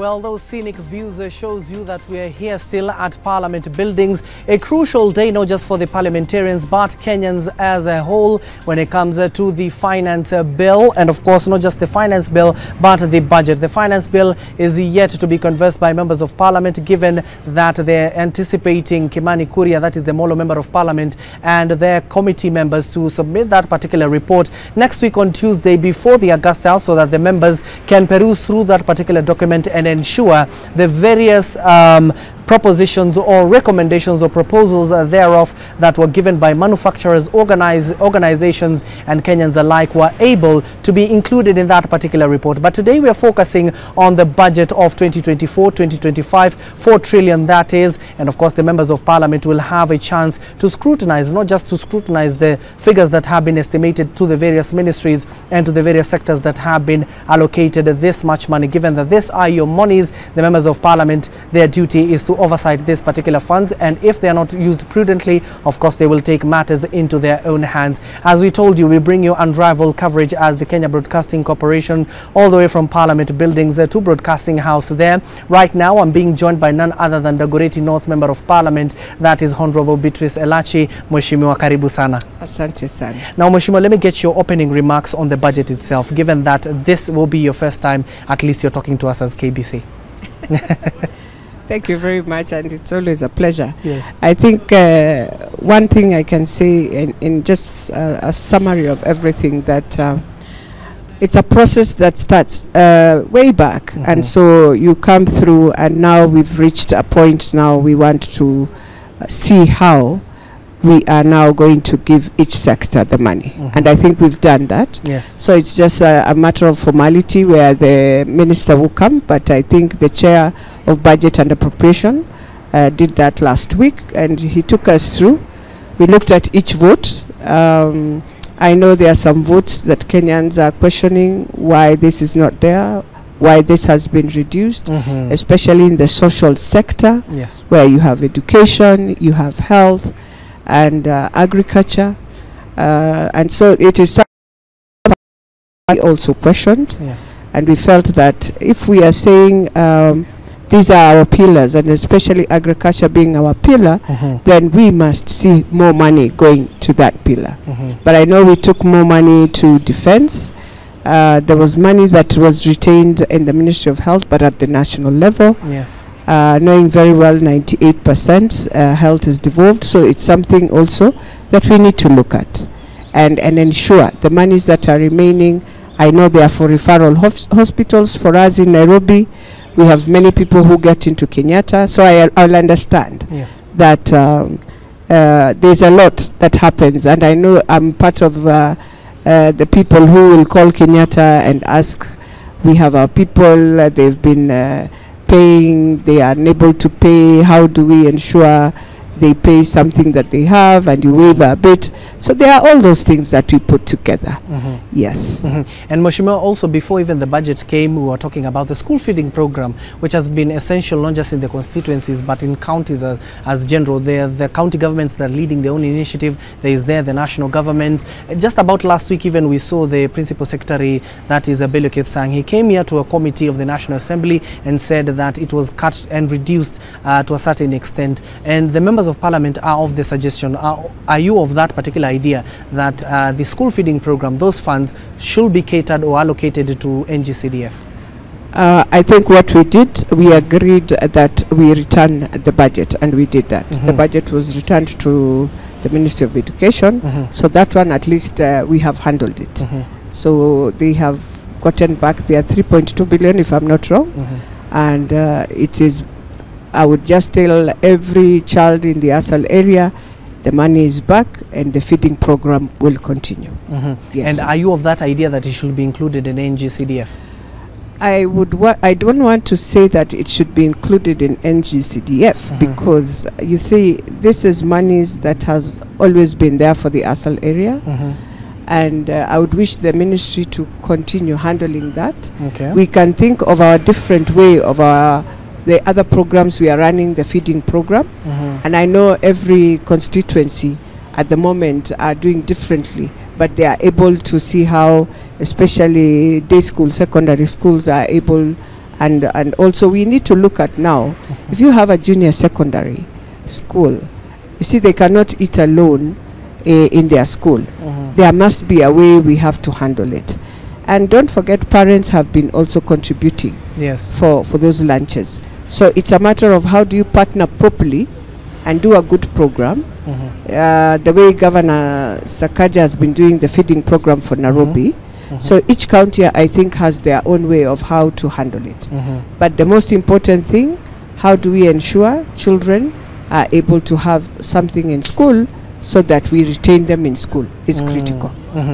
Well, those scenic views shows you that we are here still at Parliament buildings. A crucial day, not just for the parliamentarians, but Kenyans as a whole when it comes to the finance bill. And of course, not just the finance bill, but the budget. The finance bill is yet to be conversed by members of Parliament, given that they're anticipating Kimani Kuria, that is the Molo Member of Parliament, and their committee members to submit that particular report next week on Tuesday before the August House, so that the members can peruse through that particular document and ensure the various propositions or recommendations or proposals thereof that were given by manufacturers, organizations and Kenyans alike were able to be included in that particular report. But today we are focusing on the budget of 2024-2025, 4 trillion that is, and of course the members of Parliament will have a chance to scrutinize, not just to scrutinize the figures that have been estimated to the various ministries and to the various sectors that have been allocated this much money. Given that these are your monies, the members of Parliament, their duty is to oversight these particular funds, and if they are not used prudently, of course they will take matters into their own hands. As we told you, we bring you unrivaled coverage as the Kenya Broadcasting Corporation, all the way from Parliament buildings to Broadcasting House there. Right now I'm being joined by none other than Dagoretti North Member of Parliament, that is Honorable KBC Elachi. Mheshimiwa, karibu sana. Asante sana. Now Mheshimiwa, let me get your opening remarks on the budget itself, given that this will be your first time, at least you're talking to us as KBC. Thank you very much, and it's always a pleasure. Yes. I think one thing I can say in just a summary of everything, that it's a process that starts way back, and so you come through, and now we've reached a point. Now we want to see how we are now going to give each sector the money, and I think we've done that. Yes. So it's just a matter of formality where the minister will come, but I think the chair of budget and appropriation did that last week, and he took us through. We looked at each vote. I know there are some votes that Kenyans are questioning why this is not there, why this has been reduced, especially in the social sector, yes, where you have education, you have health, and agriculture, and so it is something we also questioned. Yes. And we felt that if we are saying these are our pillars, and especially agriculture being our pillar, then we must see more money going to that pillar. But I know we took more money to defense. There was money that was retained in the Ministry of Health, but at the national level. Yes. Knowing very well 98% health is devolved, so it's something also that we need to look at and ensure the monies that are remaining. I know they are for referral hospitals. For us in Nairobi, we have many people who get into Kenyatta, so I'll understand, yes, that there's a lot that happens, and I know I'm part of the people who will call Kenyatta and ask. We have our people, they've been paying, they are unable to pay. How do we ensure they pay something that they have, and you waive a bit? So there are all those things that we put together. Yes. And Mheshimiwa, also before even the budget came, we were talking about the school feeding program, which has been essential not just in the constituencies but in counties as general. The county governments that are leading their own initiative. There is the national government. Just about last week even, we saw the Principal Secretary, that is Bello Kipsang. He came here to a committee of the National Assembly and said that it was cut and reduced to a certain extent, and the members of Parliament are of the suggestion. Are you of that particular idea that the school feeding program, those funds should be catered or allocated to NGCDF? I think what we did, we agreed that we return the budget, and we did that. The budget was returned to the Ministry of Education, so that one at least we have handled it. So they have gotten back their 3.2 billion, if I'm not wrong, and it is, I would just tell every child in the Asal area, the money is back and the feeding program will continue. Yes. And are you of that idea that it should be included in NGCDF? I don't want to say that it should be included in NGCDF, because you see, this is monies that has always been there for the Asal area. And I would wish the ministry to continue handling that. Okay. We can think of our different way of the other programs we are running, the feeding program, and I know every constituency at the moment are doing differently, but they are able to see how, especially day school, secondary schools are able And also we need to look at now, if you have a junior secondary school, you see they cannot eat alone in their school. There must be a way we have to handle it. And don't forget, parents have been also contributing for those lunches. So it's a matter of how do you partner properly and do a good program. The way Governor Sakaja has been doing the feeding program for Nairobi. So each county, I think, has their own way of how to handle it. But the most important thing, how do we ensure children are able to have something in school so that we retain them in school is critical.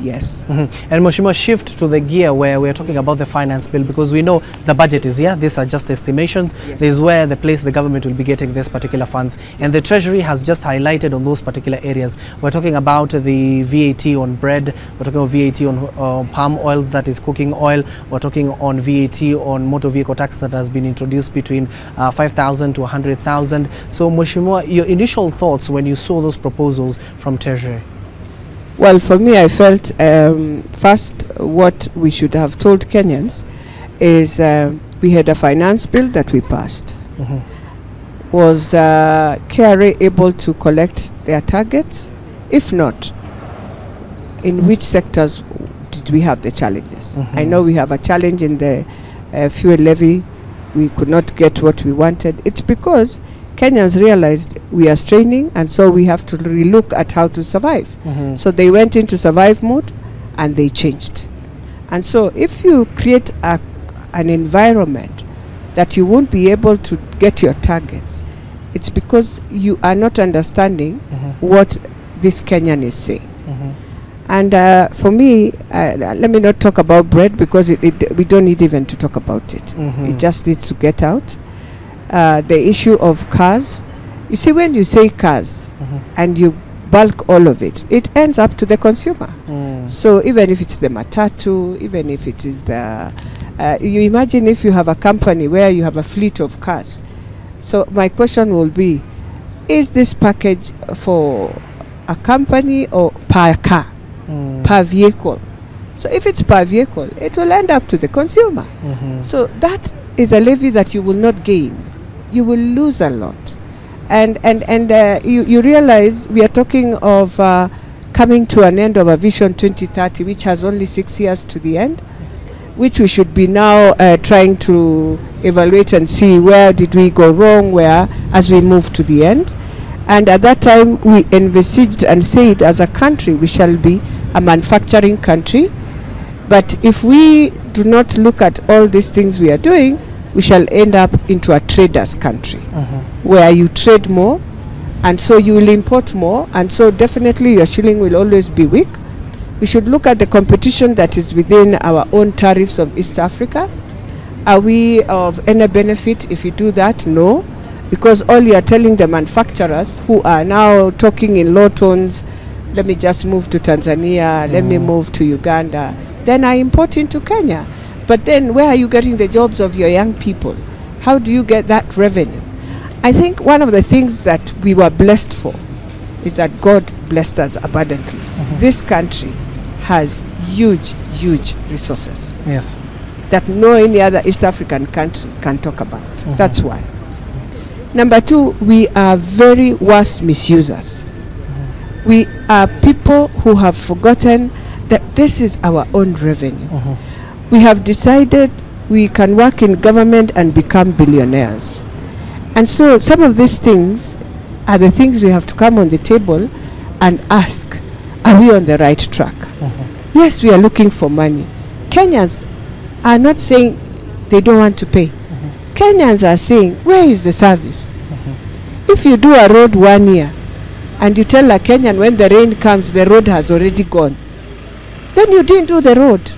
Yes. And Mheshimiwa, shift to the gear where we're talking about the finance bill, because we know the budget is here. These are just estimations. This is where the place the government will be getting these particular funds. And the Treasury has just highlighted on those particular areas. We're talking about the VAT on bread. We're talking about VAT on palm oils, that is cooking oil. We're talking on VAT on motor vehicle tax that has been introduced between 5,000 to 100,000. So Mheshimiwa, your initial thoughts when you saw those proposals from Treasury? Well, for me, I felt first what we should have told Kenyans is we had a finance bill that we passed. Was KRA able to collect their targets? If not, in which sectors did we have the challenges? I know we have a challenge in the fuel levy. We could not get what we wanted. It's because Kenyans realized we are straining, and so we have to relook at how to survive. So they went into survive mode and they changed. And so if you create an environment that you won't be able to get your targets, it's because you are not understanding what this Kenyan is saying. And for me, let me not talk about bread, because we don't need even to talk about it. It just needs to get out. The issue of cars, you see, when you say cars and you bulk all of it, it ends up to the consumer. So even if it's the matatu, even if it is the you imagine if you have a company where you have a fleet of cars. So my question will be, is this package for a company or per car, per vehicle? So if it's per vehicle, it will end up to the consumer. So that is a levy that you will not gain. You will lose a lot. And you realize we are talking of coming to an end of a Vision 2030, which has only 6 years to the end, which we should be now trying to evaluate and see where did we go wrong, where as we move to the end. And at that time, we envisaged and said as a country we shall be a manufacturing country. But if we do not look at all these things we are doing, we shall end up into a traders country, where you trade more, and so you will import more, and so definitely your shilling will always be weak. We should look at the competition that is within our own tariffs of East Africa. Are we of any benefit if you do that? No, because all you are telling the manufacturers who are now talking in low tones, let me just move to Tanzania, let me move to Uganda, then I import into Kenya. But then where are you getting the jobs of your young people? How do you get that revenue? I think one of the things that we were blessed for is that God blessed us abundantly. This country has huge, huge resources. Yes. That no any other East African country can talk about. That's one. Number two, we are very worse misusers. We are people who have forgotten that this is our own revenue. We have decided we can work in government and become billionaires. And so some of these things are the things we have to come on the table and ask, are we on the right track? Yes, we are looking for money. Kenyans are not saying they don't want to pay. Kenyans are saying, where is the service? If you do a road 1 year and you tell a Kenyan when the rain comes, the road has already gone, then you didn't do the road.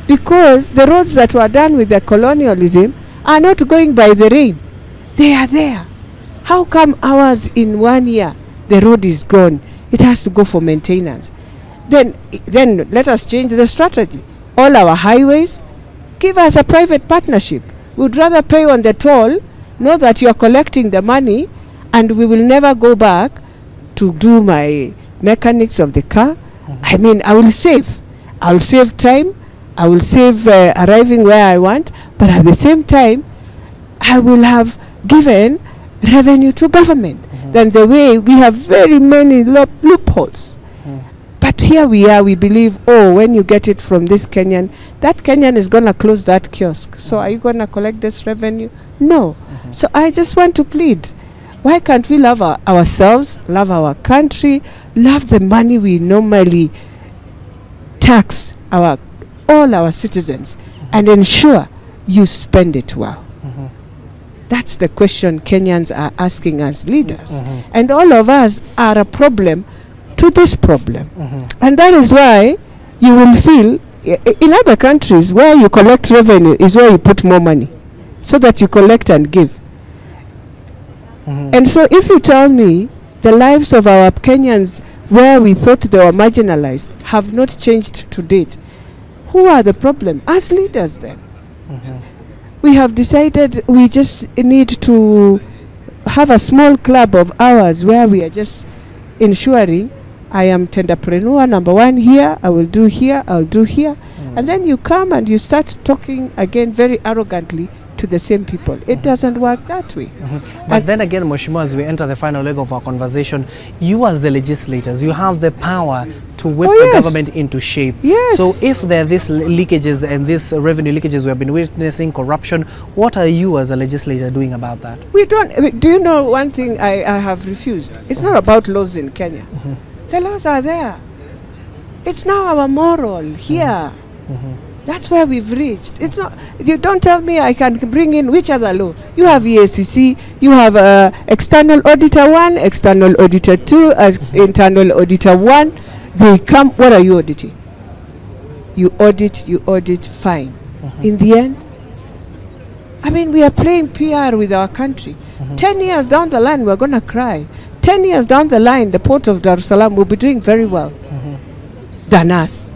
Because the roads that were done with the colonialism are not going by the rain. They are there. How come ours in 1 year, the road is gone? It has to go for maintenance. Then let us change the strategy. All our highways, give us a private partnership. We'd rather pay on the toll, know that you are collecting the money, and we will never go back to do my mechanics of the car. I mean, I will save. I'll save time. I will save arriving where I want, but at the same time, I will have given revenue to government. Then the way we have very many loopholes. But here we are, we believe, oh, when you get it from this Kenyan, that Kenyan is going to close that kiosk. So are you going to collect this revenue? No. So I just want to plead. Why can't we love ourselves, love our country, love the money we normally tax all our citizens, and ensure you spend it well? That's the question Kenyans are asking as leaders. And all of us are a problem to this problem. And that is why you will feel in other countries where you collect revenue is where you put more money so that you collect and give. And so if you tell me the lives of our Kenyans where we thought they were marginalized have not changed to date, who are the problem? As leaders then. We have decided we just need to have a small club of ours where we are just ensuring I am tenderpreneur number one here, I will do here, I'll do here. And then you come and you start talking again very arrogantly to the same people. It doesn't work that way. But then again, Mheshimiwa, as we enter the final leg of our conversation, you as the legislators, you have the power to whip the government into shape. So if there are these leakages and these revenue leakages we have been witnessing, corruption, what are you as a legislator doing about that? We don't. Do you know one thing I have refused? It's not about laws in Kenya. The laws are there. It's now our moral here. That's where we've reached. It's not. You don't tell me I can bring in which other law. You have EACC. You have external auditor 1, external auditor 2, internal auditor 1. They come. What are you auditing? You audit. Fine. In the end, I mean, we are playing PR with our country. 10 years down the line, we're going to cry. 10 years down the line, the port of Dar es Salaam will be doing very well than us.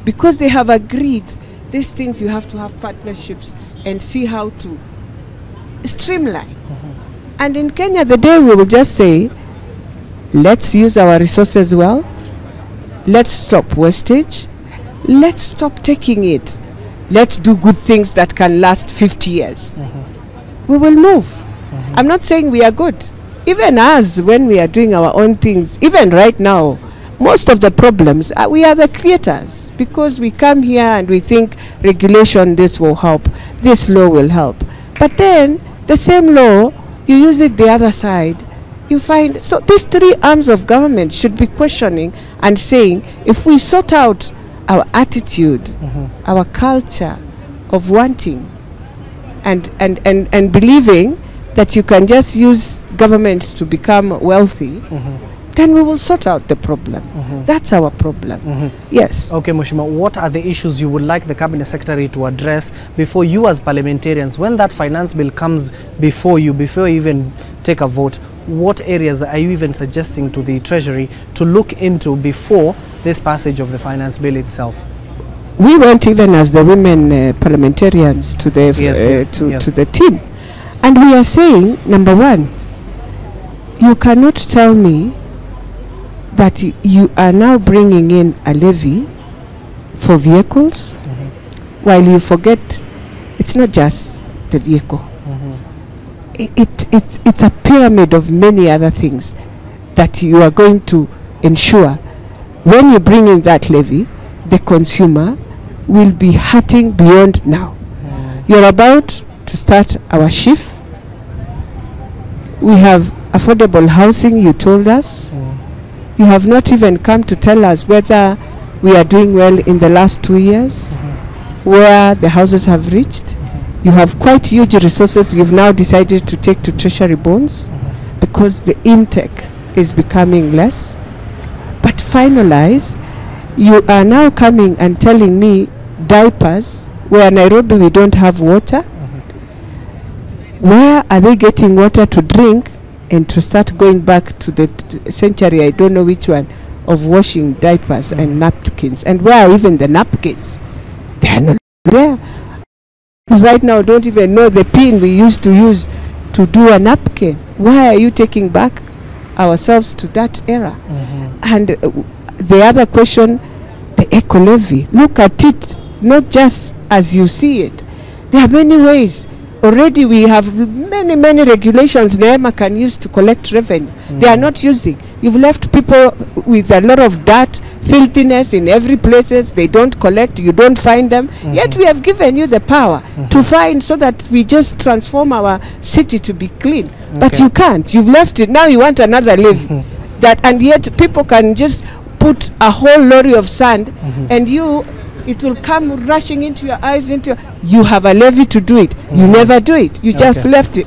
Because they have agreed these things. You have to have partnerships and see how to streamline. And in Kenya, the day we will just say, let's use our resources well, let's stop wastage, let's stop taking it, let's do good things that can last 50 years. We will move. I'm not saying we are good. Even us, when we are doing our own things, even right now, most of the problems, we are the creators, because we come here and we think regulation, this will help, this law will help. But then, the same law, you use it the other side, you find, so these three arms of government should be questioning and saying, if we sort out our attitude, our culture of wanting and believing that you can just use government to become wealthy, then we will sort out the problem. That's our problem. Yes. Okay, Mheshimiwa, what are the issues you would like the Cabinet Secretary to address before you as parliamentarians, when that finance bill comes before you even take a vote, what areas are you even suggesting to the Treasury to look into before this passage of the finance bill itself? We went even as the women parliamentarians to the to the team, and we are saying, number one, you cannot tell me that you are now bringing in a levy for vehicles while you forget it's not just the vehicle. It's a pyramid of many other things that you are going to ensure when you bring in that levy, the consumer will be hurting beyond now. You're about to start our shift. We have affordable housing, you told us. You have not even come to tell us whether we are doing well in the last 2 years, where the houses have reached. You have quite huge resources you've now decided to take to treasury bonds because the intake is becoming less. But finalize, you are now coming and telling me diapers, where Nairobi we don't have water. Where are they getting water to drink and to start going back to the century, I don't know which one, of washing diapers and napkins? And where are even the napkins? They are not there. Right now don't even know the pin we used to use to do a napkin. Why are you taking back ourselves to that era? And the other question, the eco levy, look at it not just as you see it. There are many ways. Already we have many regulations NEMA can use to collect revenue. They are not using. You've left people with a lot of dirt, filthiness in every places. They don't collect, you don't find them. Yet we have given you the power to find, so that we just transform our city to be clean. But you can't. You've left it. Now you want another levy. And yet people can just put a whole lorry of sand and it will come rushing into your eyes. You have a levy to do it. You never do it. You just left it.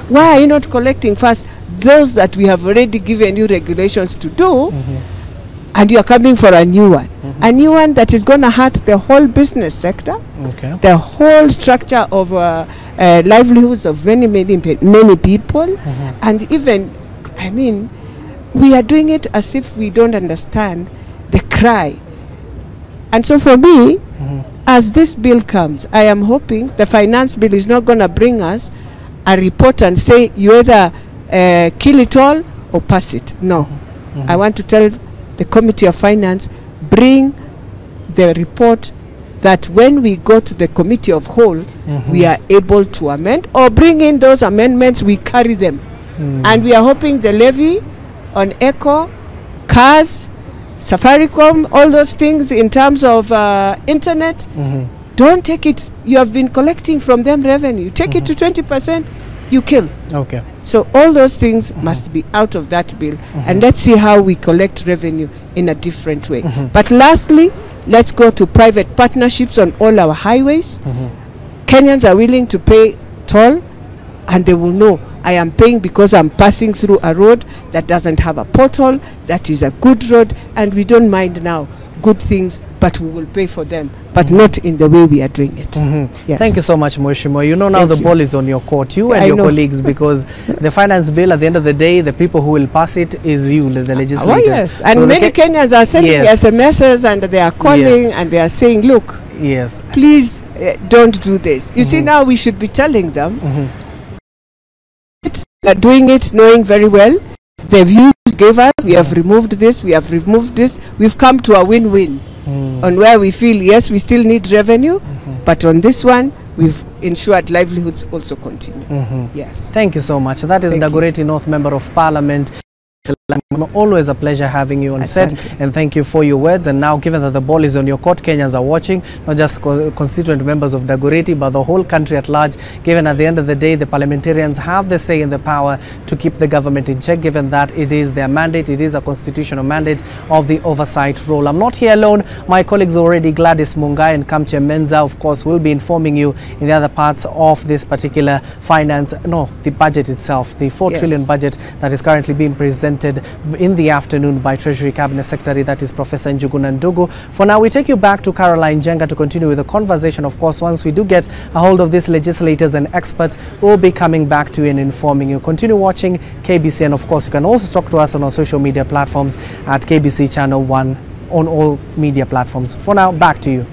Why are you not collecting first those that we have already given you regulations to do, and you are coming for a new one? A new one that is going to hurt the whole business sector, the whole structure of livelihoods of many people, and even, I mean, we are doing it as if we don't understand the cry. And so for me, as this bill comes, I am hoping the finance bill is not going to bring us a report and say you either kill it all or pass it. No. I want to tell the Committee of Finance, bring the report that when we go to the Committee of Whole, we are able to amend, or bring in those amendments, we carry them. And we are hoping the levy on Echo, cars, Safaricom, all those things in terms of internet, don't take it. You have been collecting from them revenue. Take it to 20%, you kill. So all those things must be out of that bill. And let's see how we collect revenue in a different way. But lastly, let's go to private partnerships on all our highways. Kenyans are willing to pay toll, and they will know I am paying because I'm passing through a road that doesn't have a pothole, that is a good road, and we don't mind now good things, but we will pay for them, but not in the way we are doing it. Yes. Thank you so much, Mheshimiwa. You know, now the ball is on your court, you and your colleagues, because the finance bill, at the end of the day, the people who will pass it is you, the legislators. Oh, yes. And so many Kenyans are sending SMSs, and they are calling, and they are saying, look, please don't do this. You see, now we should be telling them, we are doing it knowing very well the views gave us, we have removed this, we have removed this, we've come to a win-win on where we feel, yes, we still need revenue, but on this one, we've ensured livelihoods also continue. Yes. Thank you so much. That is Dagoretti North Member of Parliament. Always a pleasure having you on set, and thank you for your words. And now, given that the ball is on your court, Kenyans are watching, not just constituent members of Dagoretti, but the whole country at large, given at the end of the day, the parliamentarians have the say and the power to keep the government in check, given that it is their mandate, it is a constitutional mandate of the oversight role. I'm not here alone. My colleagues already, Gladys Mungai and Kamche Menza, of course, will be informing you in the other parts of this particular the budget itself, the 4 trillion budget that is currently being presented in the afternoon by Treasury Cabinet Secretary, that is Professor Njuguna Ndugu. For now, we take you back to Caroline Jenga to continue with the conversation. Of course, once we do get a hold of these legislators and experts, we'll be coming back to you and informing you. Continue watching KBC, and of course, you can also talk to us on our social media platforms at KBC Channel 1 on all media platforms. For now, back to you.